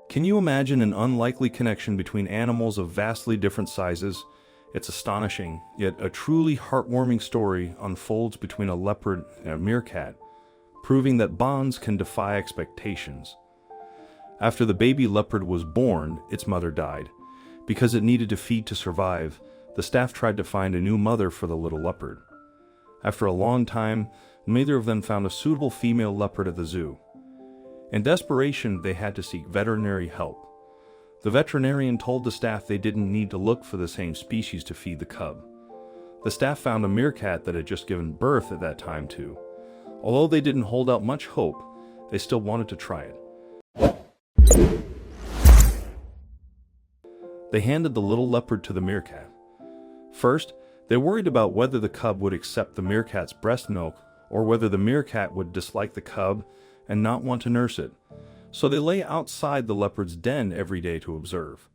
Can you imagine an unlikely connection between animals of vastly different sizes? It's astonishing, yet a truly heartwarming story unfolds between a leopard and a meerkat, proving that bonds can defy expectations. After the baby leopard was born, its mother died. Because it needed to feed to survive, the staff tried to find a new mother for the little leopard. After a long time, neither of them found a suitable female leopard at the zoo. In desperation, they had to seek veterinary help. The veterinarian told the staff they didn't need to look for the same species to feed the cub. The staff found a meerkat that had just given birth at that time too. Although they didn't hold out much hope, they still wanted to try it. They handed the little leopard to the meerkat. First, they worried about whether the cub would accept the meerkat's breast milk or whether the meerkat would dislike the cub and not want to nurse it, so they lay outside the leopard's den every day to observe.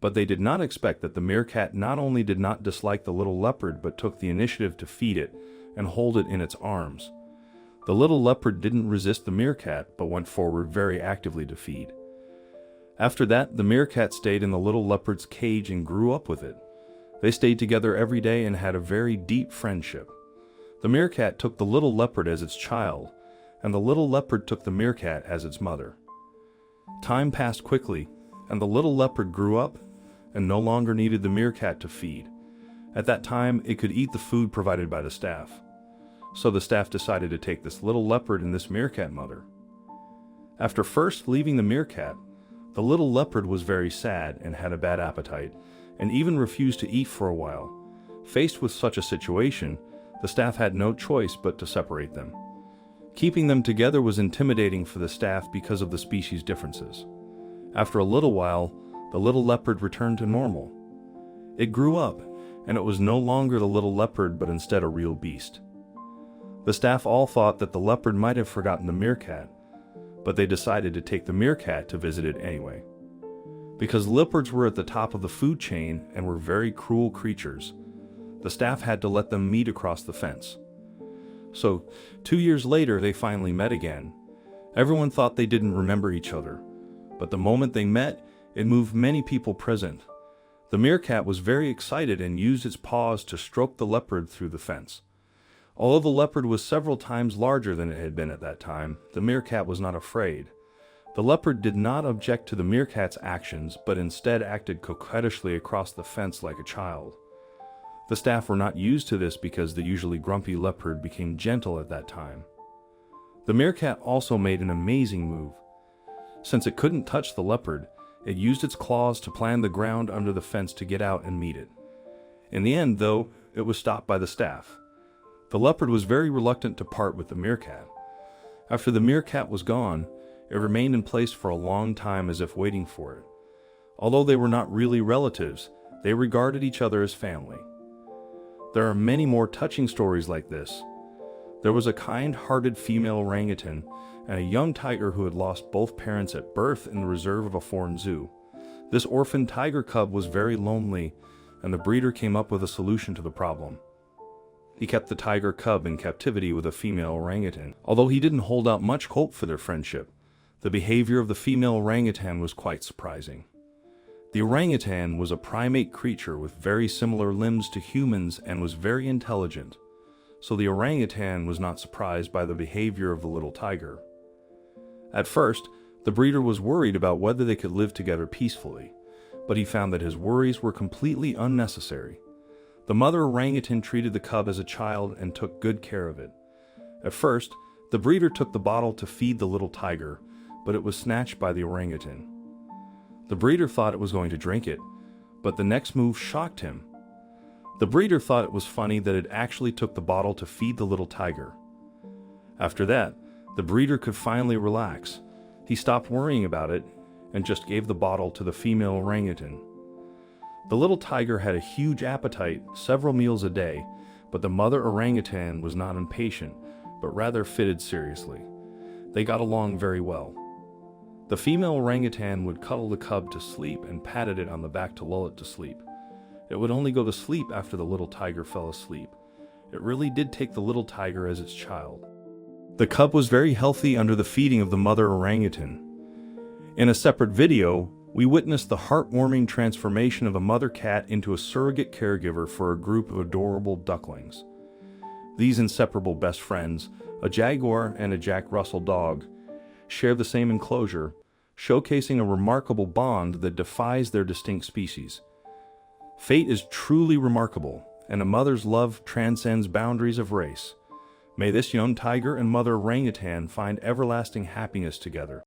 But they did not expect that the meerkat not only did not dislike the little leopard but took the initiative to feed it and hold it in its arms. The little leopard didn't resist the meerkat but went forward very actively to feed. After that, the meerkat stayed in the little leopard's cage and grew up with it. They stayed together every day and had a very deep friendship. The meerkat took the little leopard as its child, and the little leopard took the meerkat as its mother. Time passed quickly, and the little leopard grew up and no longer needed the meerkat to feed. At that time, it could eat the food provided by the staff. So the staff decided to take this little leopard and this meerkat mother. After first leaving the meerkat, the little leopard was very sad and had a bad appetite, and even refused to eat for a while. Faced with such a situation, the staff had no choice but to separate them. Keeping them together was intimidating for the staff because of the species differences. After a little while, the little leopard returned to normal. It grew up, and it was no longer the little leopard but instead a real beast. The staff all thought that the leopard might have forgotten the meerkat, but they decided to take the meerkat to visit it anyway. Because leopards were at the top of the food chain and were very cruel creatures, the staff had to let them meet across the fence. So, 2 years later, they finally met again. Everyone thought they didn't remember each other, but the moment they met, it moved many people present. The meerkat was very excited and used its paws to stroke the leopard through the fence. Although the leopard was several times larger than it had been at that time, the meerkat was not afraid. The leopard did not object to the meerkat's actions, but instead acted coquettishly across the fence like a child. The staff were not used to this because the usually grumpy leopard became gentle at that time. The meerkat also made an amazing move. Since it couldn't touch the leopard, it used its claws to plan the ground under the fence to get out and meet it. In the end, though, it was stopped by the staff. The leopard was very reluctant to part with the meerkat. After the meerkat was gone, it remained in place for a long time as if waiting for it. Although they were not really relatives, they regarded each other as family. There are many more touching stories like this. There was a kind-hearted female orangutan and a young tiger who had lost both parents at birth in the reserve of a foreign zoo. This orphan tiger cub was very lonely, and the breeder came up with a solution to the problem. He kept the tiger cub in captivity with a female orangutan. Although he didn't hold out much hope for their friendship, the behavior of the female orangutan was quite surprising. The orangutan was a primate creature with very similar limbs to humans and was very intelligent, so the orangutan was not surprised by the behavior of the little tiger. At first, the breeder was worried about whether they could live together peacefully, but he found that his worries were completely unnecessary. The mother orangutan treated the cub as a child and took good care of it. At first, the breeder took the bottle to feed the little tiger, but it was snatched by the orangutan. The breeder thought it was going to drink it, but the next move shocked him. The breeder thought it was funny that it actually took the bottle to feed the little tiger. After that, the breeder could finally relax. He stopped worrying about it and just gave the bottle to the female orangutan. The little tiger had a huge appetite, several meals a day, but the mother orangutan was not impatient, but rather fitted seriously. They got along very well. The female orangutan would cuddle the cub to sleep and patted it on the back to lull it to sleep. It would only go to sleep after the little tiger fell asleep. It really did take the little tiger as its child. The cub was very healthy under the feeding of the mother orangutan. In a separate video, we witnessed the heartwarming transformation of a mother cat into a surrogate caregiver for a group of adorable ducklings. These inseparable best friends, a Jaguar and a Jack Russell dog, share the same enclosure, showcasing a remarkable bond that defies their distinct species. Fate is truly remarkable, and a mother's love transcends boundaries of race. May this young tiger and mother orangutan find everlasting happiness together.